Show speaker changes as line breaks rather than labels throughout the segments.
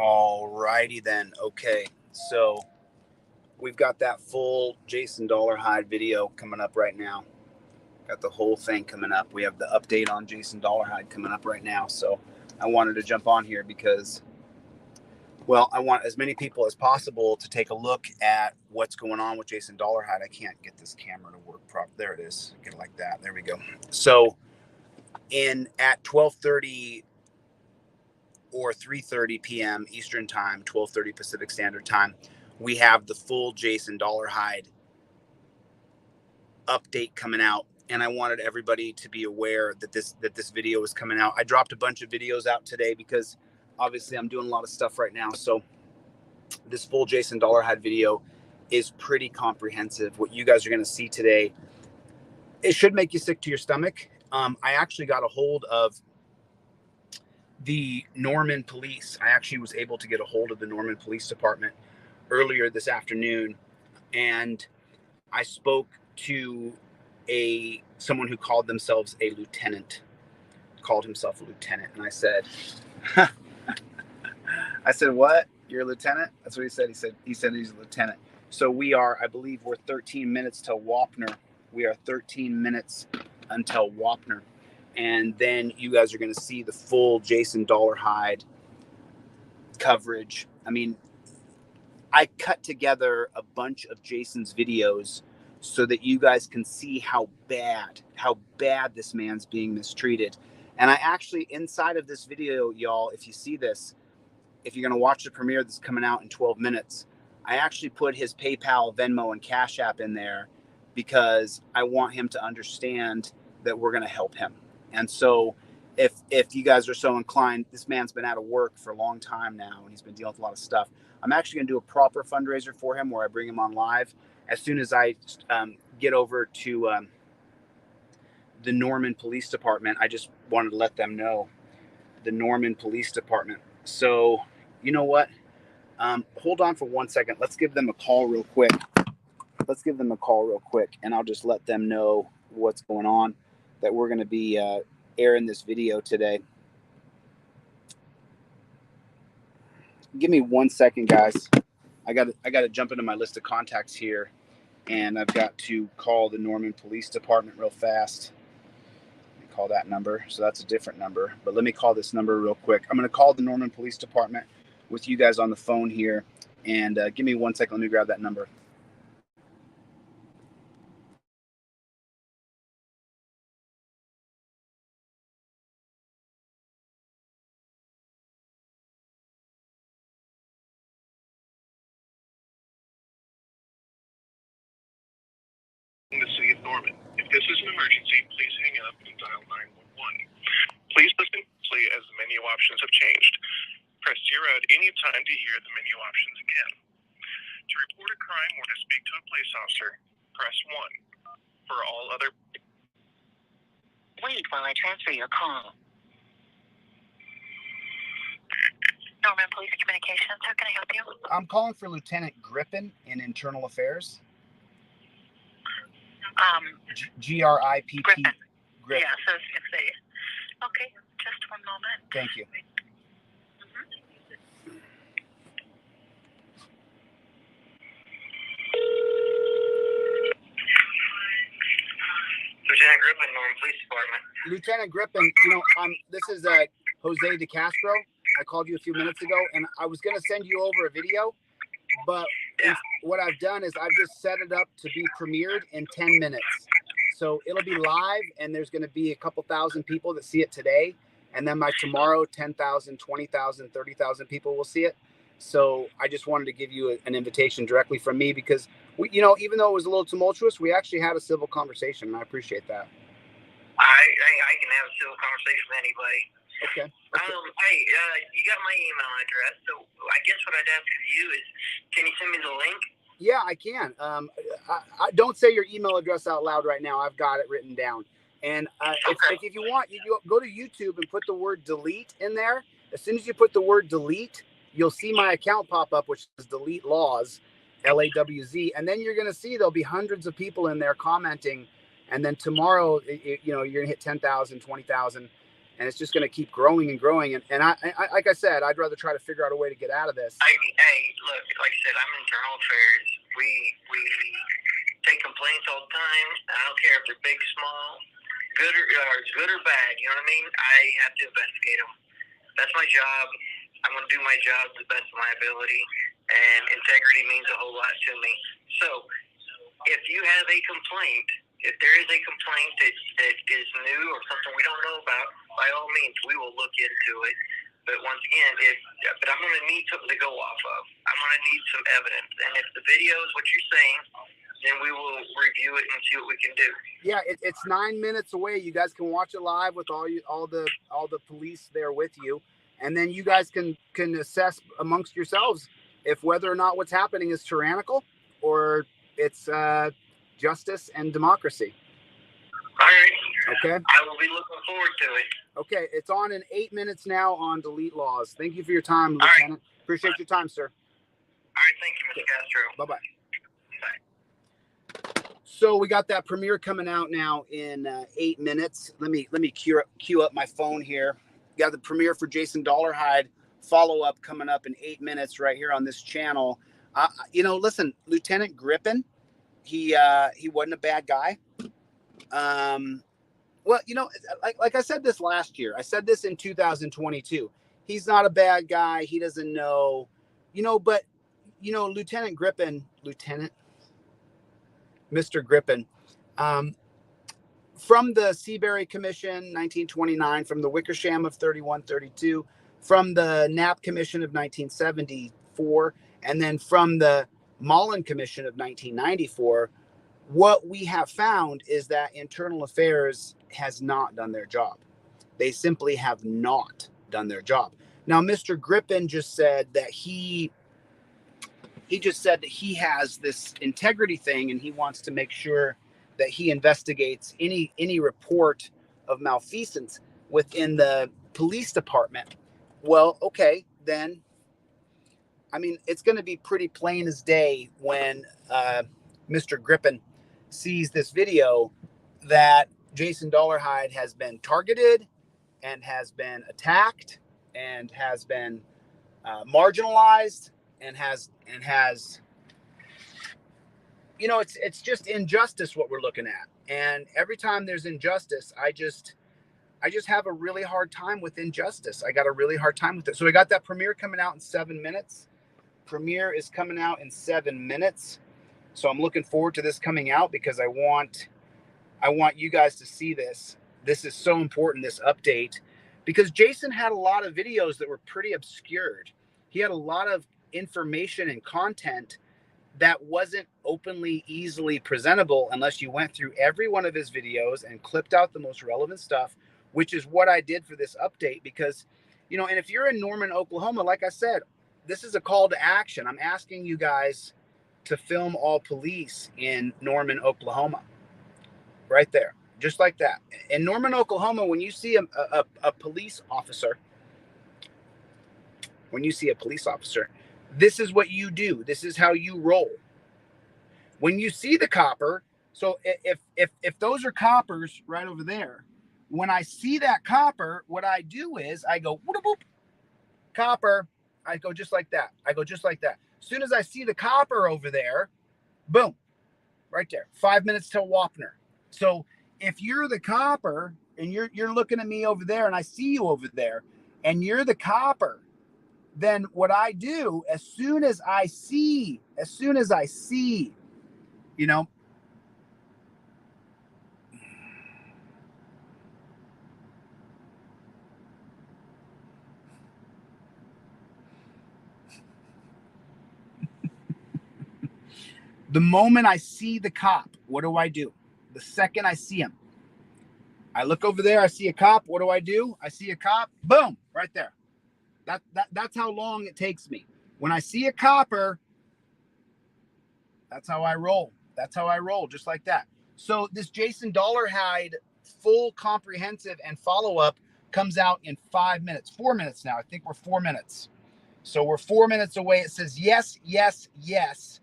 All righty then. Okay, so we've got that full Jason Dollarhide video coming up right now. Got the whole thing coming up. We have the update on Jason Dollarhide coming up right now. So I wanted to jump on here because, well, I want as many people as possible to take a look at what's going on with Jason Dollarhide. I can't get this camera to work properly. There it is. Get it like that. There we go. So at 12:30 or 3:30 p.m. Eastern Time, 12:30 Pacific Standard Time, we have the full Jason Dollarhide update coming out. And I wanted everybody to be aware that this video is coming out. I dropped a bunch of videos out today because obviously I'm doing a lot of stuff right now. So this full Jason Dollarhide video is pretty comprehensive. What you guys are going to see today, it should make you sick to your stomach. I actually got a hold of the Norman Police. I actually was able to get a hold of the Norman Police Department earlier this afternoon, and I spoke to someone who called himself a lieutenant, and I said, what? You're a lieutenant? That's what he said. He said he's a lieutenant. So I believe we're 13 minutes till Wapner. We are 13 minutes until Wapner. And then you guys are going to see the full Jason Dollarhide coverage. I mean, I cut together a bunch of Jason's videos so that you guys can see how bad this man's being mistreated. And I actually, inside of this video, y'all, if you see this, if you're going to watch the premiere that's coming out in 12 minutes, I actually put his PayPal, Venmo, and Cash App in there because I want him to understand that we're going to help him. And so if you guys are so inclined, this man's been out of work for a long time now, and he's been dealing with a lot of stuff. I'm actually going to do a proper fundraiser for him where I bring him on live. As soon as I get over to the Norman Police Department, I just wanted to let them know, the Norman Police Department. So, you know what? Hold on for 1 second. Let's give them a call real quick. And I'll just let them know what's going on, that we're going to be airing this video today. Give me 1 second, guys. I got to jump into my list of contacts here, and I've got to call the Norman Police Department real fast. Let me call that number. So that's a different number, but let me call this number real quick. I'm going to call the Norman Police Department with you guys on the phone here, and give me 1 second. Let me grab that number.
The city of Norman. If this is an emergency, please hang up and dial 911. Please listen closely as the menu options have changed. Press 0 at any time to hear the menu options again. To report a crime or to speak to a police officer, press 1. For all other... Wait while I transfer your call. Norman Police Communications, how can I help you?
I'm calling for Lieutenant Grippin in Internal Affairs. G-R-I-P-P.
Griffin.
Griffin.
Yeah, so if they... Okay, just 1 moment.
Thank you.
Lieutenant Griffin, Norman Police Department.
Lieutenant Griffin, this is Jose DeCastro. I called you a few minutes ago, and I was going to send you over a video, but what I've done is I've just set it up to be premiered in 10 minutes. So it'll be live, and there's going to be a couple thousand people that see it today. And then by tomorrow, 10,000, 20,000, 30,000 people will see it. So I just wanted to give you an invitation directly from me because, even though it was a little tumultuous, we actually had a civil conversation, and I appreciate that.
I can have a civil conversation with anybody.
Okay.
Hey, you got my email address, so I guess what I'd ask of you is, can you send me the link?
Yeah, I can. I don't say your email address out loud right now. I've got it written down. And if you want, you go to YouTube and put the word delete in there. As soon as you put the word delete, you'll see my account pop up, which is Delete Laws, L-A-W-Z. And then you're going to see there'll be hundreds of people in there commenting. And then tomorrow, you're going to hit 10,000, 20,000. and it's just going to keep growing and growing. And I, like I said, I'd rather try to figure out a way to get out of this.
Hey, look, like I said, I'm internal affairs. We take complaints all the time. I don't care if they're big, small, good or bad. You know what I mean? I have to investigate them. That's my job. I'm going to do my job to the best of my ability, and integrity means a whole lot to me. So if you have a complaint, if there is a complaint that is new or something we don't know about, by all means, we will look into it. But once again, but I'm going to need something to go off of. I'm going to need some evidence. And if the video is what you're saying, then we will review it and see what we can do.
Yeah, it's 9 minutes away. You guys can watch it live with all the police there with you, and then you guys can assess amongst yourselves if whether or not what's happening is tyrannical or it's justice and democracy.
All right.
Okay.
I will be looking forward to it.
Okay, it's on in 8 minutes now on Delete Laws. Thank you for your time, Lieutenant. Right. Appreciate your time, sir.
All right, thank you, Mr. Castro.
Bye-bye.
Bye.
So we got that premiere coming out now in 8 minutes. Let me queue up my phone here. Got the premiere for Jason Dollarhide follow-up coming up in 8 minutes right here on this channel. Listen, Lieutenant Grippin, he wasn't a bad guy. Well, like I said this last year, I said this in 2022. He's not a bad guy. He doesn't know, but Lieutenant Grippin, Mr. Grippin, from the Seabury Commission, 1929, from the Wickersham of 31-32, from the Knapp Commission of 1974, and then from the Mullen Commission of 1994, what we have found is that internal affairs has not done their job. They simply have not done their job. Now, Mr. Grippin just said that he has this integrity thing, and he wants to make sure that he investigates any report of malfeasance within the police department. Well, okay, then, I mean, it's going to be pretty plain as day when Mr. Grippin sees this video that Jason Dollarhide has been targeted and has been attacked and has been marginalized and has it's just injustice what we're looking at. And every time there's injustice, I just have a really hard time with injustice. I got a really hard time with it. So we got that premiere coming out in 7 minutes. Premiere is coming out in 7 minutes. So I'm looking forward to this coming out because I want you guys to see this. This is so important, this update, because Jason had a lot of videos that were pretty obscured. He had a lot of information and content that wasn't openly, easily presentable unless you went through every one of his videos and clipped out the most relevant stuff, which is what I did for this update. Because, and if you're in Norman, Oklahoma, like I said, this is a call to action. I'm asking you guys to film all police in Norman, Oklahoma. Right there, just like that. In Norman, Oklahoma, when you see a police officer, this is what you do. This is how you roll. When you see the copper, so if those are coppers right over there, when I see that copper, what I do is I go, boop, copper. I go just like that. As soon as I see the copper over there, boom, right there. 5 minutes till Wapner. So if you're the copper and you're looking at me over there and I see you over there and you're the copper, then what I do as soon as I see, the moment I see the cop, what do? The second I see him, I look over there, I see a cop. What do? I see a cop. Boom, right there. That's how long it takes me. When I see a copper, that's how I roll. Just like that. So this Jason Dollarhide full comprehensive and follow-up comes out in 5 minutes. 4 minutes now. I think we're 4 minutes. So we're 4 minutes away. It says yes, yes, yes.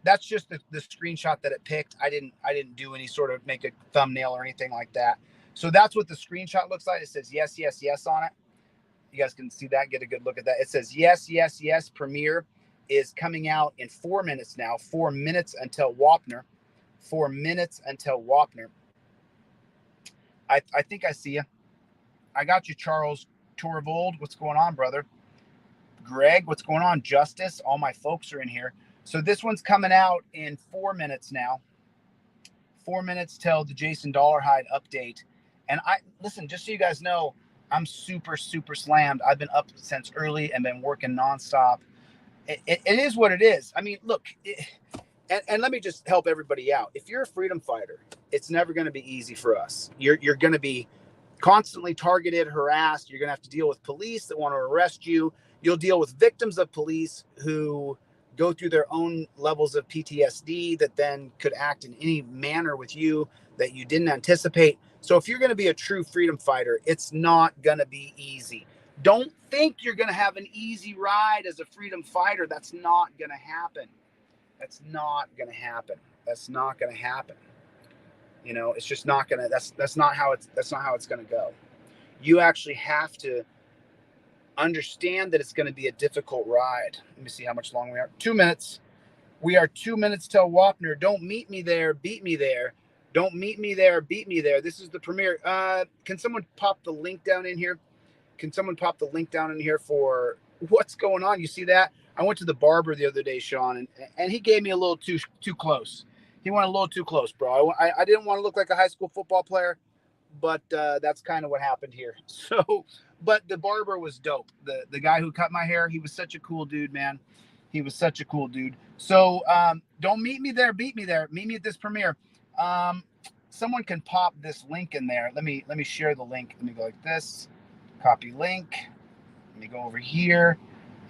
That's just the screenshot that it picked. I didn't do any sort of make a thumbnail or anything like that. So that's what the screenshot looks like. It says yes, yes, yes on it. You guys can see that, get a good look at that. It says yes, yes, yes. Premiere is coming out in 4 minutes now. 4 minutes until Wapner. 4 minutes until Wapner. I think I see you. I got you, Charles Torvold. What's going on, brother? Greg, what's going on? Justice, all my folks are in here. So this one's coming out in 4 minutes now. 4 minutes till the Jason Dollarhide update. And listen, just so you guys know, I'm super, super slammed. I've been up since early and been working nonstop. It is what it is. I mean, look, and let me just help everybody out. If you're a freedom fighter, it's never going to be easy for us. You're going to be constantly targeted, harassed. You're going to have to deal with police that want to arrest you. You'll deal with victims of police who go through their own levels of PTSD that then could act in any manner with you that you didn't anticipate. So if you're going to be a true freedom fighter, it's not going to be easy. Don't think you're going to have an easy ride as a freedom fighter. That's not going to happen. That's not going to happen. That's not going to happen. You know, it's just not going to, that's not how it's going to go. You actually have to understand that it's going to be a difficult ride. Let me see how much longer we are. 2 minutes. We are 2 minutes till Wapner. Don't meet me there. Beat me there. Don't meet me there. Beat me there. This is the premiere. Can someone pop the link down in here? Can someone pop the link down in here for what's going on? You see that? I went to the barber the other day, Sean, and he gave me a little too close. He went a little too close, bro. I didn't want to look like a high school football player, but that's kind of what happened here. So, but the barber was dope. The guy who cut my hair, he was such a cool dude, man. He was such a cool dude. So don't meet me there, beat me there. Meet me at this premiere. Someone can pop this link in there. Let me share the link. Let me go like this. Copy link. Let me go over here,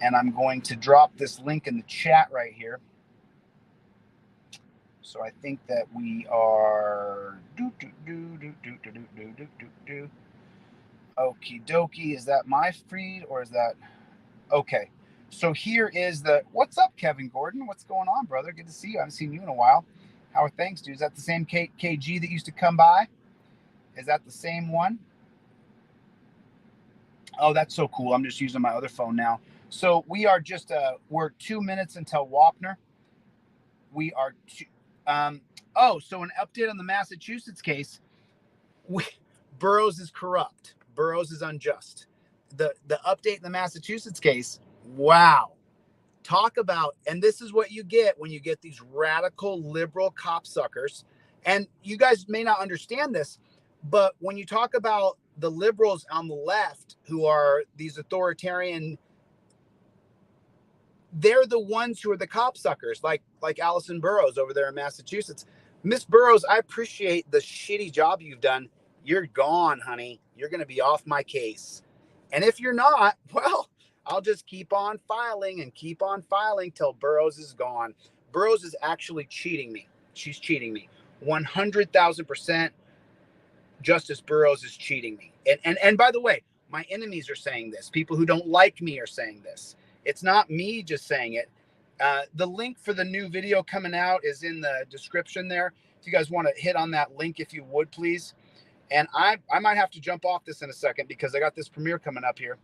and I'm going to drop this link in the chat right here. So I think that we are okie dokie. Is that my feed or is that okay? So here is the what's up, Kevin Gordon? What's going on, brother? Good to see you. I haven't seen you in a while. How are things, dude? Is that the same KG that used to come by? Is that the same one? Oh, that's so cool. I'm just using my other phone now. So we are just we're 2 minutes until Wapner. We are so an update on the Massachusetts case. Burroughs is corrupt. Burroughs is unjust. The update in the Massachusetts case. Wow. Talk about, and this is what you get when you get these radical liberal copsuckers. And you guys may not understand this, but when you talk about the liberals on the left who are these authoritarian, they're the ones who are the copsuckers, like Allison Burroughs over there in Massachusetts. Miss Burroughs, I appreciate the shitty job you've done. You're gone, honey. You're going to be off my case. And if you're not, well, I'll just keep on filing and keep on filing till Burroughs is gone. Burroughs is actually cheating me. She's cheating me. 100,000%. Justice Burroughs is cheating me. And by the way, my enemies are saying this. People who don't like me are saying this. It's not me just saying it. The link for the new video coming out is in the description there. If you guys want to hit on that link, if you would, please. And I might have to jump off this in a second because I got this premiere coming up here.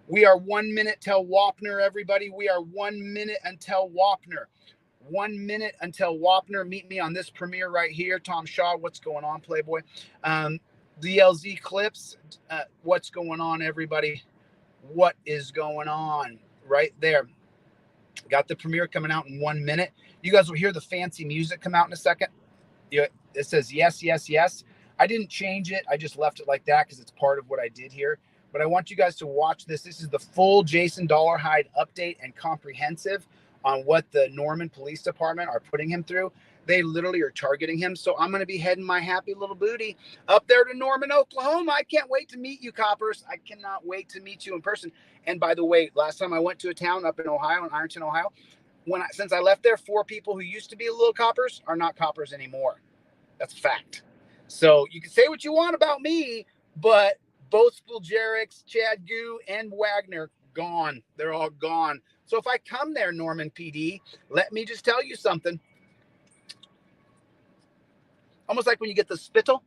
We are 1 minute till Wapner, everybody. We are 1 minute until Wapner. 1 minute until Wapner. Meet me on this premiere right here. Tom Shaw, what's going on, Playboy? DLZ Clips, what's going on, everybody? What is going on? Right there. Got the premiere coming out in 1 minute. You guys will hear the fancy music come out in a second. It says yes, yes, yes. I didn't change it. I just left it like that because it's part of what I did here. But I want you guys to watch this. This is the full Jason Dollarhide update and comprehensive on what the Norman Police Department are putting him through. They literally are targeting him. So I'm going to be heading my happy little booty up there to Norman, Oklahoma. I can't wait to meet you, coppers. I cannot wait to meet you in person. And by the way, last time I went to a town up in Ohio, in Ironton, Ohio, since I left there, 4 people who used to be little coppers are not coppers anymore. That's a fact. So you can say what you want about me, but both Spiljericks, Chad Goo, and Wagner, gone. They're all gone. So if I come there, Norman PD, let me just tell you something. Almost like when you get the spittle.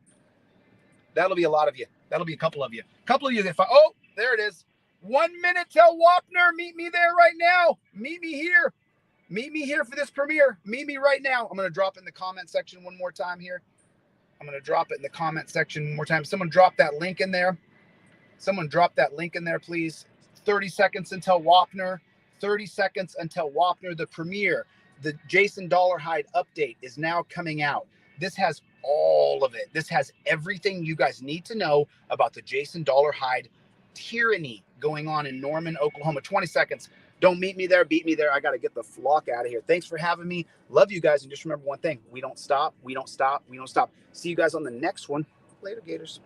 That'll be a lot of you. That'll be a couple of you. A couple of you that oh, there it is. 1 minute till Wapner. Meet me there right now. Meet me here. Meet me here for this premiere. Meet me right now. I'm going to drop it in the comment section one more time here. I'm going to drop it in the comment section one more time. Someone drop that link in there. Someone drop that link in there, please. 30 seconds until Wapner. 30 seconds until Wapner. The premiere, the Jason Dollarhide update is now coming out. This has all of it. This has everything you guys need to know about the Jason Dollarhide tyranny going on in Norman, Oklahoma. 20 seconds. Don't meet me there. Beat me there. I got to get the flock out of here. Thanks for having me. Love you guys. And just remember one thing. We don't stop. We don't stop. We don't stop. See you guys on the next one. Later, Gators.